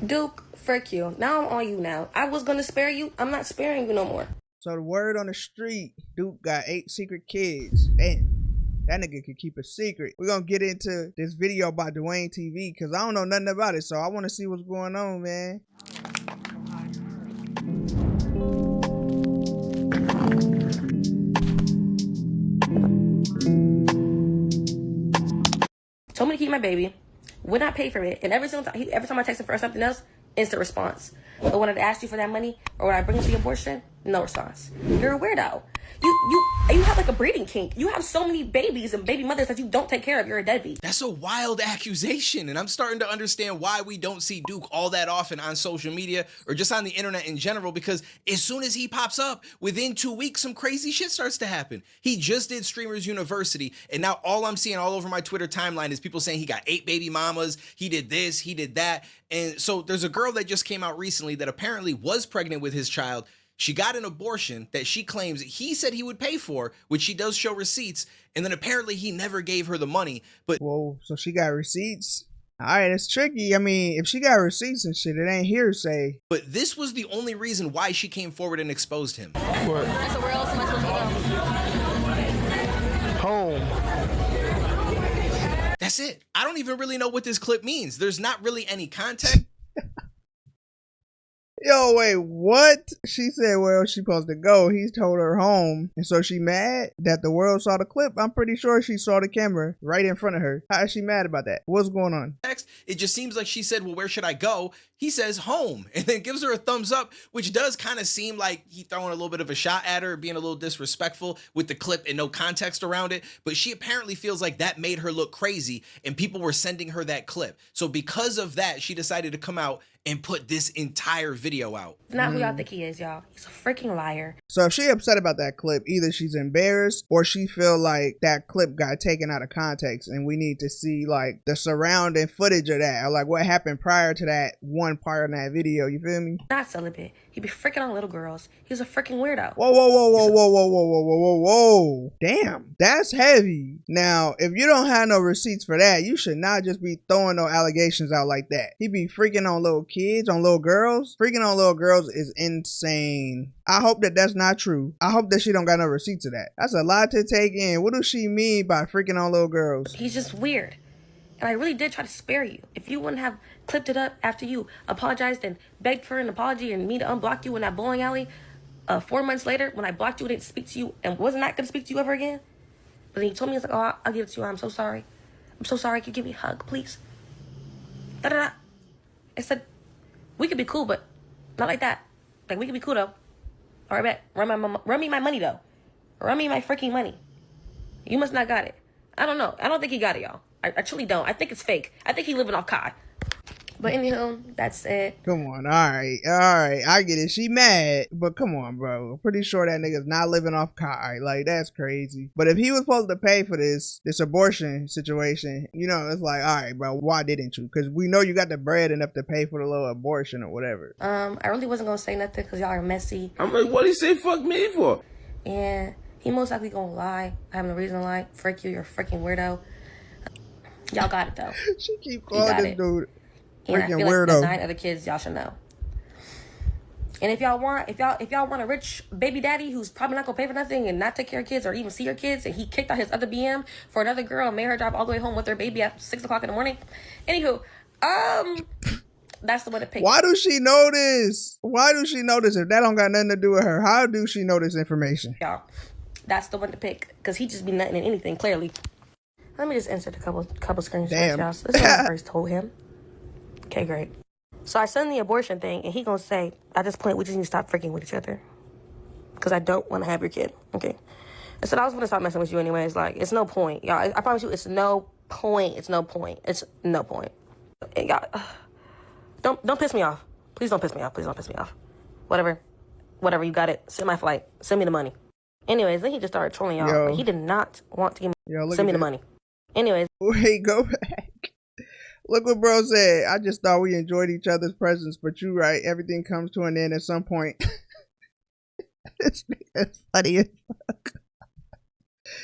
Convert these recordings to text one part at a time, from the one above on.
Duke, frick you. Now I'm on you now. I was gonna spare you. I'm not sparing you no more. So the word on the street, Duke got 8 secret kids. Damn. That nigga could keep a secret. We're gonna get into this video by DUANETV because I don't know nothing about it, so I want to see what's going on, man. Told me to keep my baby, would not pay for it, and every time I text him for something else, instant response. But when I asked you for that money, or when I bring up the abortion, no response. You're a weirdo. You have like a breeding kink. You have so many babies and baby mothers that you don't take care of. You're a deadbeat. That's a wild accusation, and I'm starting to understand why we don't see Duke all that often on social media or just on the internet in general, because as soon as he pops up, within 2 weeks, some crazy shit starts to happen. He just did Streamers University, and now all I'm seeing all over my Twitter timeline is people saying he got 8 baby mamas, he did this, he did that. And so there's a girl that just came out recently that apparently was pregnant with his child. She got an abortion that she claims he said he would pay for, which she does show receipts, and then apparently he never gave her the money. But whoa, so she got receipts? All right, it's tricky. I mean, if she got receipts and shit, it ain't hearsay. But this was the only reason why she came forward and exposed him. What? So where else am I supposed to go? Home. That's it. I don't even really know what this clip means. There's not really any context. Yo, wait, what? She said where she supposed to go. He told her home. And so she mad that the world saw the clip? I'm pretty sure she saw the camera right in front of her. How is she mad about that? What's going on? It just seems like she said, well, where should I go? He says home, and then gives her a thumbs up, which does kind of seem like he throwing a little bit of a shot at her, being a little disrespectful with the clip and no context around it. But she apparently feels like that made her look crazy, and people were sending her that clip. So because of that, she decided to come out and put this entire video out. It's not who y'all think he is, y'all. He's a freaking liar. So if she upset about that clip, either she's embarrassed or she feel like that clip got taken out of context and we need to see like the surrounding footage of that, or like what happened prior to that one part in that video. You feel me? Not celibate. He be freaking on little girls. He's a freaking weirdo. Whoa, whoa, whoa, whoa, whoa, whoa, whoa, whoa, whoa, whoa. Damn, that's heavy. Now, if you don't have no receipts for that, you should not just be throwing no allegations out like that. He be freaking on little kids, on little girls. Freaking on little girls is insane. I hope that that's not true. I hope that she don't got no receipts of that. That's a lot to take in. What does she mean by freaking on little girls? He's just weird. And I really did try to spare you. If you wouldn't have clipped it up after you apologized and begged for an apology and me to unblock you in that bowling alley, 4 months later, when I blocked you and didn't speak to you and was not going to speak to you ever again. But then he told me, he's like, oh, I'll give it to you. I'm so sorry. I'm so sorry. Can you give me a hug, please? Da-da-da. I said, we could be cool, but not like that. Like, we could be cool, though. All right, bet. Run me my money, though. Run me my freaking money. You must not got it. I don't know. I don't think he got it, y'all. I truly don't. I think it's fake. I think he living off Kai. But anywho, that's it. Come on, all right, I get it. She mad, but come on, bro. Pretty sure that nigga's not living off Kai. Like, that's crazy. But if he was supposed to pay for this abortion situation, you know, it's like, all right, bro, why didn't you? Because we know you got the bread enough to pay for the little abortion or whatever. I really wasn't gonna say nothing because y'all are messy. I'm like, what he say fuck me for? And he most likely gonna lie. I have no reason to lie. Frick you, you're a freaking weirdo. Y'all got it though. She keep calling this dude and I freaking feel weirdo. like the 9 other kids y'all should know. And if y'all want a rich baby daddy who's probably not gonna pay for nothing and not take care of kids or even see your kids, and he kicked out his other BM for another girl and made her drive all the way home with her baby at 6 o'clock in the morning. Anywho, that's the one to pick. Why does she know this? Why does she know this if that don't got nothing to do with her? How do she know this information? Y'all, that's the one to pick because he just be nothing in anything clearly. Let me just insert a couple screenshots, y'all. So this is what I first told him. Okay, great. So I send the abortion thing, and he gonna say, at this point, we just need to stop freaking with each other. Because I don't want to have your kid, okay? I said, I was gonna stop messing with you anyways. Like, it's no point. Y'all, I promise you, it's no point. It's no point. It's no point. Y'all, don't piss me off. Please don't piss me off. Please don't piss me off. Whatever, you got it. Send my flight. Send me the money. Anyways, then he just started trolling y'all. But he did not want to give me, send me the money. Anyways. Wait, go back. Look what bro said. I just thought we enjoyed each other's presence, but you right. Everything comes to an end at some point. This nigga's funny as fuck.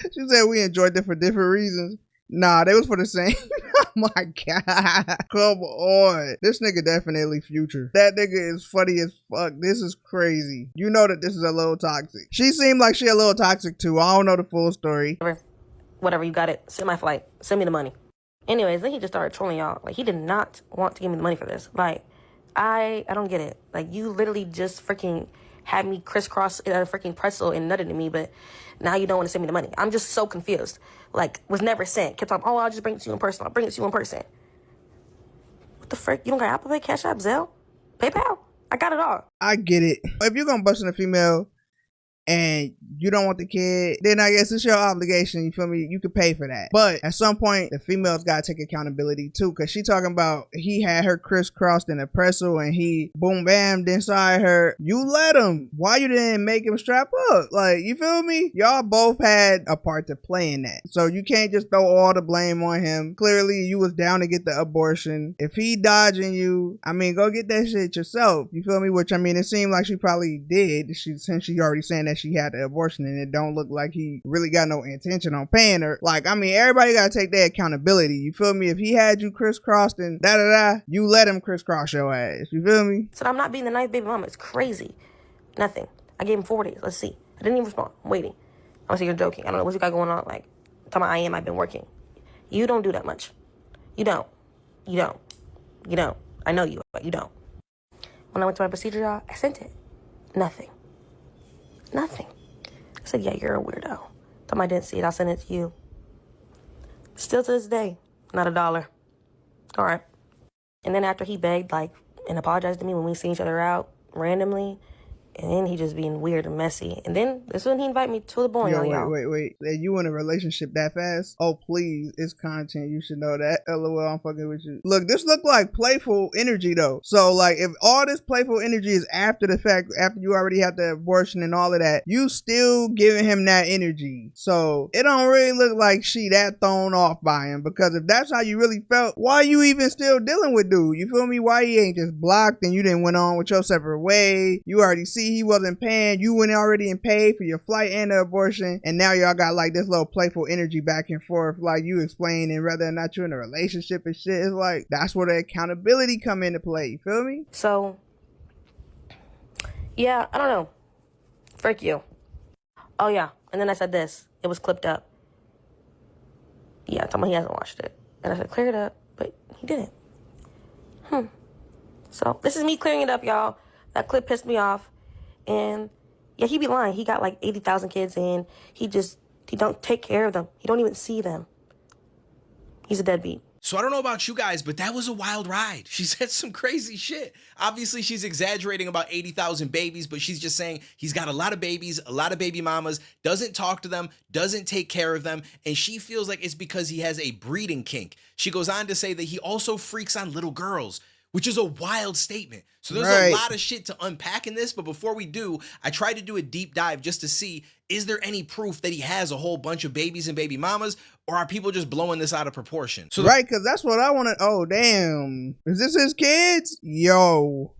She said we enjoyed it for different reasons. Nah, they was for the same. my god. Come on. This nigga definitely Future. That nigga is funny as fuck. This is crazy. You know that this is a little toxic. She seemed like she a little toxic too. I don't know the full story. Whatever, you got it. Send my flight. Send me the money. Anyways, then he just started trolling y'all. Like, he did not want to give me the money for this. Like, I don't get it. Like, you literally just freaking had me crisscross a freaking pretzel and nutted to me, but now you don't want to send me the money. I'm just so confused. Like, was never sent. Kept on, oh, I'll just bring it to you in person. I'll bring it to you in person. What the frick? You don't got Apple Pay, Cash App, Zelle, PayPal? I got it all. I get it. If you're gonna bust in a female and you don't want the kid, then I guess it's your obligation, you feel me? You could pay for that. But at some point, the female's gotta take accountability too, because she talking about he had her crisscrossed in a pretzel and he boom bammed inside her. You let him. Why you didn't make him strap up? Like, you feel me? Y'all both had a part to play in that. So you can't just throw all the blame on him. Clearly, you was down to get the abortion. If he dodging you, I mean, go get that shit yourself. You feel me? Which, I mean, it seemed like she probably did. Since she already saying that she had the abortion, and it don't look like he really got no intention on paying her. Like, I mean, everybody gotta take their accountability. You feel me? If he had you crisscrossed and you let him crisscross your ass. You feel me? So I'm not being the nice baby mama. It's crazy. Nothing. I gave him 4 days. Let's see. I didn't even respond. I'm waiting. I'm saying you're joking. I don't know what you got going on. Like, talking about I've been working. You don't do that much. You don't. You don't. You don't. I know you, but you don't. When I went to my procedure, y'all, I sent it. Nothing. Nothing. I said, yeah, you're a weirdo. Time I didn't see it, I'll send it to you. Still to this day, not $1. All right. And then after he begged, like, and apologized to me when we seen each other out randomly, and then he just being weird and messy. And then this is when he invited me to the bowling alley, y'all. Wait. You in a relationship that fast? Oh, please. It's content. You should know that. LOL, I'm fucking with you. Look, this look like playful energy, though. So, like, if all this playful energy is after the fact, after you already have the abortion and all of that, you still giving him that energy. So, it don't really look like she that thrown off by him. Because if that's how you really felt, why you even still dealing with dude? You feel me? Why he ain't just blocked and you didn't went on with your separate way? You already see he wasn't paying. You went already and paid for your flight and the abortion, and now y'all got like this little playful energy back and forth, like you explaining whether or not you're in a relationship and shit. It's like that's where the accountability come into play. You feel me? So, yeah, I don't know. Frick you. Oh yeah, and then I said this. It was clipped up. Yeah, talking about he hasn't watched it, and I said clear it up, but he didn't. So this is me clearing it up, y'all. That clip pissed me off. And yeah, he be lying. He got like 80,000 kids and he don't take care of them. He don't even see them. He's a deadbeat. So I don't know about you guys, but that was a wild ride. She said some crazy shit. Obviously, she's exaggerating about 80,000 babies, but she's just saying he's got a lot of babies, a lot of baby mamas, doesn't talk to them, doesn't take care of them, and she feels like it's because he has a breeding kink. She goes on to say that he also freaks on little girls, which is a wild statement. So there's a lot of shit to unpack in this, but before we do, I tried to do a deep dive just to see, is there any proof that he has a whole bunch of babies and baby mamas, or are people just blowing this out of proportion? So because that's what I want to, oh, damn. Is this his kids? Yo.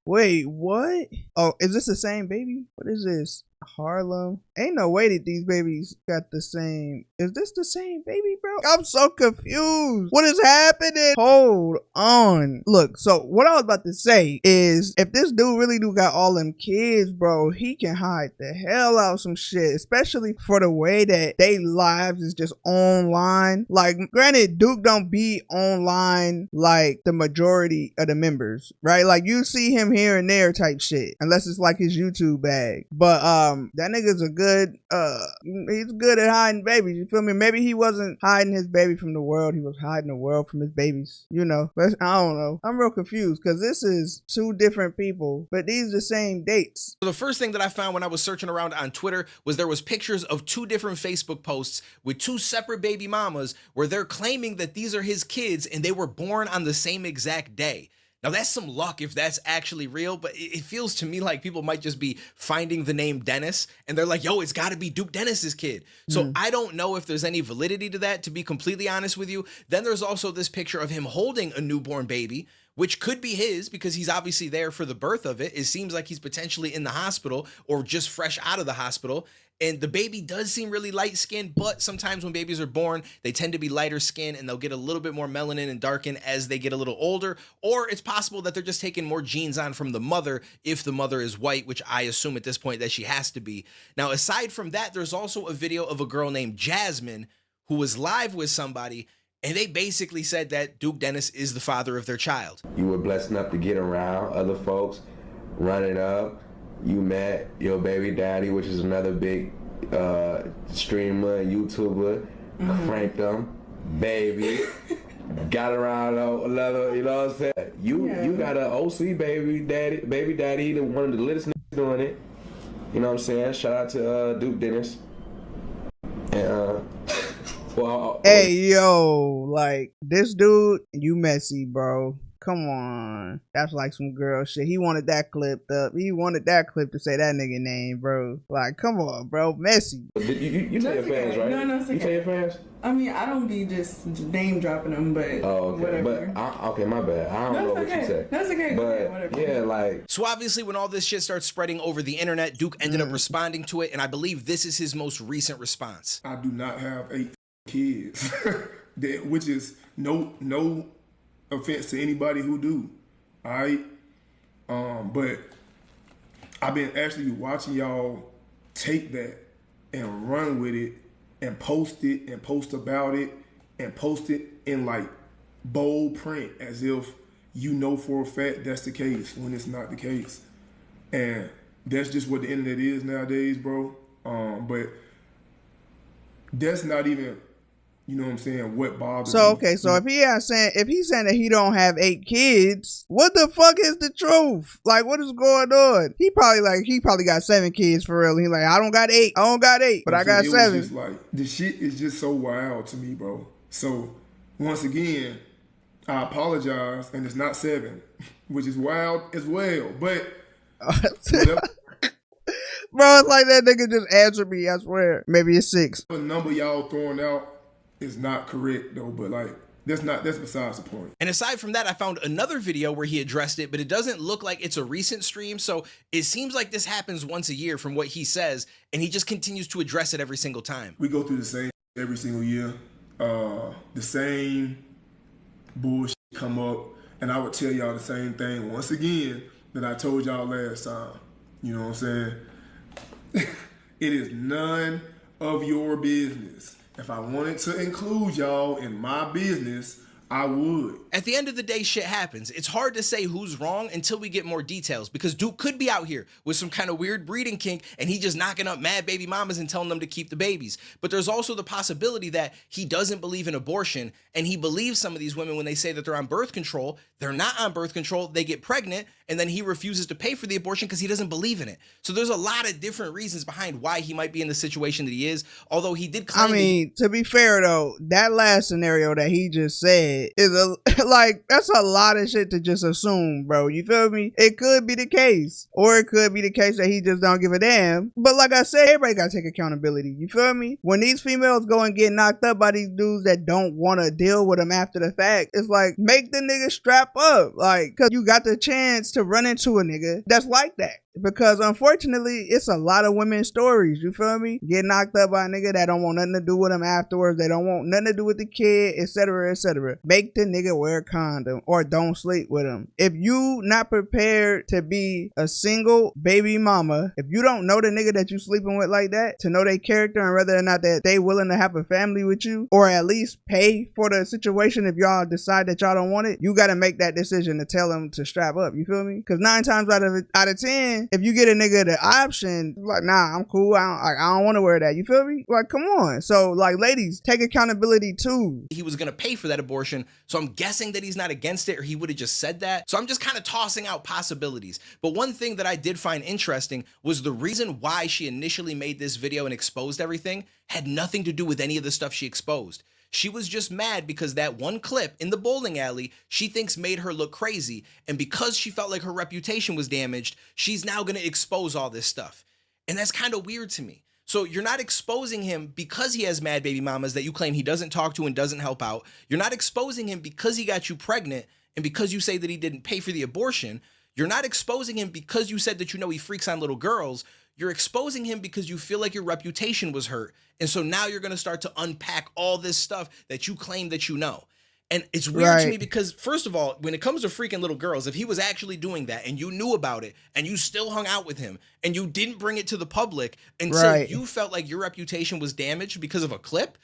Wait, what? Oh, is this the same baby? What is this? Harlem? Ain't no way that these babies got the same. Is this the same baby, bro? I'm so confused. What is happening? Hold on. Look, so what I was about to say is if this dude really do got all them kids, bro, he can hide the hell out some shit, especially for the way that they lives is just online. Like, granted, Duke don't be online like the majority of the members, right? Like, you see him here and there type shit, unless it's like his YouTube bag. But that nigga's a good he's good at hiding babies, you feel me? Maybe he wasn't hiding his baby from the world, he was hiding the world from his babies, you know. But I don't know, I'm real confused because this is two different people, but these are the same dates. the first thing that I found when I was searching around on Twitter was there was pictures of 2 different Facebook posts with 2 separate baby mamas where they're claiming that these are his kids and they were born on the same exact day. Now, that's some luck if that's actually real, but it feels to me like people might just be finding the name Dennis, and they're like, yo, it's got to be Duke Dennis's kid. So I don't know if there's any validity to that, to be completely honest with you. Then there's also this picture of him holding a newborn baby, which could be his because he's obviously there for the birth of it. It seems like he's potentially in the hospital or just fresh out of the hospital. And the baby does seem really light skinned, but sometimes when babies are born, they tend to be lighter skinned and they'll get a little bit more melanin and darken as they get a little older. Or it's possible that they're just taking more genes on from the mother if the mother is white, which I assume at this point that she has to be. Now, aside from that, there's also a video of a girl named Jasmine who was live with somebody, and they basically said that Duke Dennis is the father of their child. You were blessed enough to get around other folks, run it up. You met your baby daddy, which is another big streamer and YouTuber. Cranked them, baby. Got around another, you know what I'm saying? You got an OC baby daddy, one of the littest niggas doing it. You know what I'm saying? Shout out to Duke Dennis. And Hey, yo, like, this dude, you messy, bro. Come on. That's like some girl shit. He wanted that clipped up. He wanted that clip to say that nigga name, bro. Like, come on, bro. Messy. you tell your fans, right? No, it's okay. You tell your fans? I mean, I don't be just name dropping them, but okay. whatever. But okay, my bad. I don't know what you said. That's okay. But okay, whatever. yeah, like. So obviously when all this shit starts spreading over the internet, Duke ended up responding to it, and I believe this is his most recent response. I do not have 8 kids, which is no offense to anybody who do. All right, but I've been actually watching y'all take that and run with it and post it and post about it and post it in like bold print as if you know for a fact that's the case when it's not the case. And that's just what the internet is nowadays, bro. But that's not even, you know what I'm saying, what bothers me. So, okay, so if he's saying that he don't have 8 kids, what the fuck is the truth? Like, what is going on? He probably got 7 kids for real. He like, I don't got 8, but I got 7. Just like, the shit is just so wild to me, bro. So, once again, I apologize, and it's not 7, which is wild as well, but whatever. Bro, it's like that nigga just answered me, I swear. Maybe it's 6. The number y'all throwing out is not correct though, but like that's besides the point. And aside from that, I found another video where he addressed it, but it doesn't look like it's a recent stream, so it seems like this happens once a year from what he says, and he just continues to address it every single time. We go through the same every single year. The same bullshit come up, and I would tell y'all the same thing once again that I told y'all last time. You know what I'm saying? It is none of your business. If I wanted to include y'all in my business, I would. At the end of the day, shit happens. It's hard to say who's wrong until we get more details, because Duke could be out here with some kind of weird breeding kink and he just knocking up mad baby mamas and telling them to keep the babies. But there's also the possibility that he doesn't believe in abortion, and he believes some of these women when they say that they're on birth control. They're not on birth control, they get pregnant, and then he refuses to pay for the abortion because he doesn't believe in it. So there's a lot of different reasons behind why he might be in the situation that he is, although he did claim— I mean, to be fair though, that last scenario that he just said is like, that's a lot of shit to just assume, bro. You feel me? It could be the case, or it could be the case that he just don't give a damn. But like I said, everybody gotta take accountability. You feel me? When these females go and get knocked up by these dudes that don't want to deal with them after the fact, it's like, make the nigga strap up, like, cause you got the chance to run into a nigga that's like that. Because unfortunately, it's a lot of women's stories, you feel me? Get knocked up by a nigga that don't want nothing to do with them afterwards. They don't want nothing to do with the kid, etc., etc. Make the nigga wear a condom or don't sleep with him. If you not prepared to be a single baby mama, if you don't know the nigga that you sleeping with like that, to know their character and whether or not that they willing to have a family with you, or at least pay for the situation if y'all decide that y'all don't want it, you gotta make that decision to tell them to strap up, you feel me? Because 9 times out of 10, if you get a nigga the option, like, nah, I'm cool, I don't want to wear that, you feel me? Like, come on. So, like, ladies, take accountability too. he was gonna pay for that abortion, so I'm guessing that he's not against it, or he would have just said that. So I'm just kind of tossing out possibilities. But one thing that I did find interesting was the reason why she initially made this video and exposed everything had nothing to do with any of the stuff she exposed. She was just mad because that one clip in the bowling alley she thinks made her look crazy, and because she felt like her reputation was damaged, she's now gonna expose all this stuff. And that's kind of weird to me. So you're not exposing him because he has mad baby mamas that you claim he doesn't talk to and doesn't help out. You're not exposing him because he got you pregnant and because you say that he didn't pay for the abortion. You're not exposing him because you said that you know he freaks on little girls. You're exposing him because you feel like your reputation was hurt. And so now you're going to start to unpack all this stuff that you claim that you know. And it's weird to me because, first of all, when it comes to freaking little girls, if he was actually doing that and you knew about it and you still hung out with him and you didn't bring it to the public until you felt like your reputation was damaged because of a clip,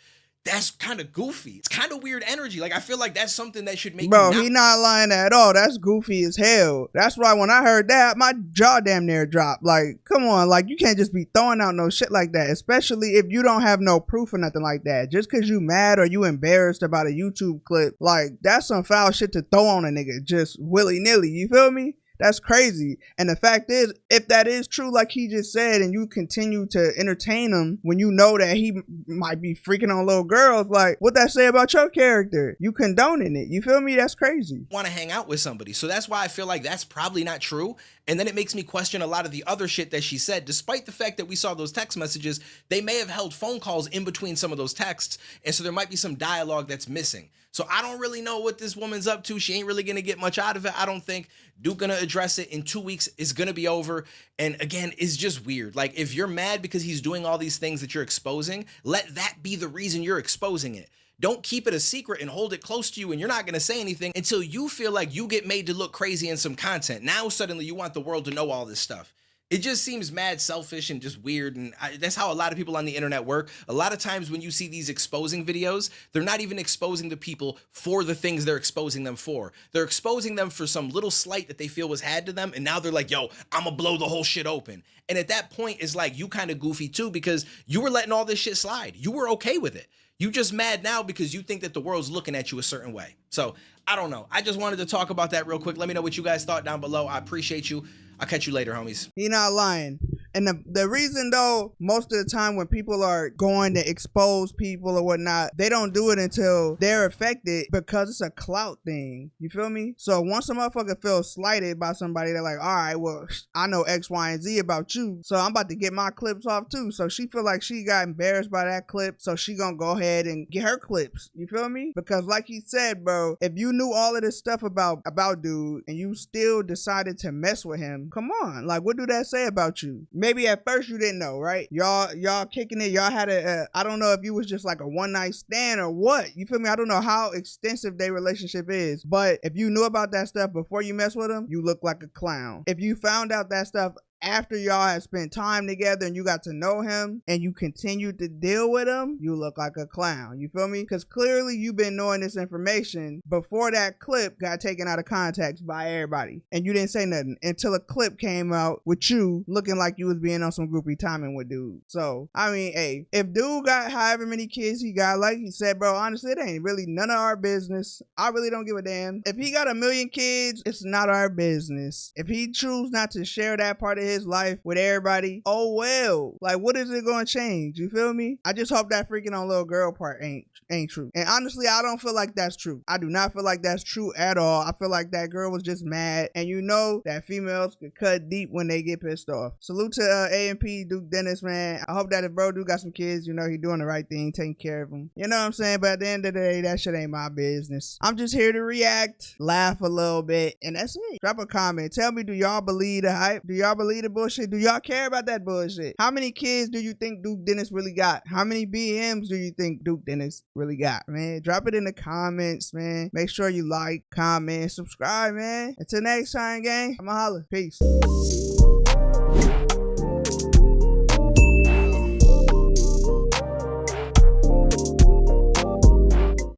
that's kind of goofy. It's kind of weird energy. Like, I feel like that's something that should make Bro, you not... he not lying at all. That's goofy as hell. That's why when I heard that, my jaw damn near dropped. Like, come on. Like, you can't just be throwing out no shit like that, especially if you don't have no proof or nothing like that. Just because you mad or you embarrassed about a YouTube clip, like, that's some foul shit to throw on a nigga just willy-nilly. You feel me? That's crazy. And the fact is, if that is true, like he just said, and you continue to entertain him when you know that he might be freaking on little girls, like, what that say about your character? You condoning it. You feel me? That's crazy. Want to hang out with somebody. So that's why I feel like that's probably not true. And then it makes me question a lot of the other shit that she said. Despite the fact that we saw those text messages, they may have held phone calls in between some of those texts. And so there might be some dialogue that's missing. So I don't really know what this woman's up to. She ain't really going to get much out of it, I don't think. Duke going to address it in 2 weeks. It's going to be over. And again, it's just weird. Like, if you're mad because he's doing all these things that you're exposing, let that be the reason you're exposing it. Don't keep it a secret and hold it close to you, and you're not going to say anything until you feel like you get made to look crazy in some content. Now suddenly you want the world to know all this stuff. It just seems mad selfish and just weird, and that's how a lot of people on the internet work. A lot of times when you see these exposing videos, they're not even exposing the people for the things they're exposing them for. They're exposing them for some little slight that they feel was had to them, and now they're like, yo, I'm gonna blow the whole shit open. And at that point, it's like, you kind of goofy too, because you were letting all this shit slide. You were okay with it. You just mad now because you think that the world's looking at you a certain way. So, I don't know. I just wanted to talk about that real quick. Let me know what you guys thought down below. I appreciate you. I'll catch you later, homies. He not lying. And the reason though, most of the time when people are going to expose people or whatnot, they don't do it until they're affected because it's a clout thing. You feel me? So once a motherfucker feels slighted by somebody, they're like, all right, well, I know X, Y, and Z about you, so I'm about to get my clips off too. So she feel like she got embarrassed by that clip, so she gonna go ahead and get her clips. You feel me? Because like he said, bro, if you knew all of this stuff about dude and you still decided to mess with him, come on, like, what do that say about you? Maybe at first you didn't know, right? Y'all kicking it. Y'all had I don't know if you was just like a one night stand or what. You feel me? I don't know how extensive their relationship is, but if you knew about that stuff before you mess with him, you look like a clown. If you found out that stuff after y'all had spent time together and you got to know him and you continued to deal with him, you look like a clown. You feel me? Because clearly you've been knowing this information before that clip got taken out of context by everybody, and you didn't say nothing until a clip came out with you looking like you was being on some groupie timing with dude. So I mean, hey, if dude got however many kids he got, like he said, bro, honestly, it ain't really none of our business. I really don't give a damn. If he got 1 million kids, it's not our business. If he choose not to share that part of his life with everybody, oh well. Like, what is it gonna change? You feel me? I just hope that freaking on little girl part ain't true. And honestly, I don't feel like that's true. I do not feel like that's true at all. I feel like that girl was just mad, and you know that females can cut deep when they get pissed off. Salute to A&P Duke Dennis, man. I hope that if bro do got some kids, you know he doing the right thing, taking care of them. You know what I'm saying? But at the end of the day, that shit ain't my business. I'm just here to react, laugh a little bit, and that's it. Drop a comment. Tell me, do y'all believe the hype? Do y'all believe the bullshit? Do y'all care about that bullshit? How many kids do you think Duke Dennis really got? How many BMs do you think Duke Dennis really got, man? Drop it in the comments, man. Make sure you like, comment, subscribe, man. Until next time, gang, I'ma holla. Peace.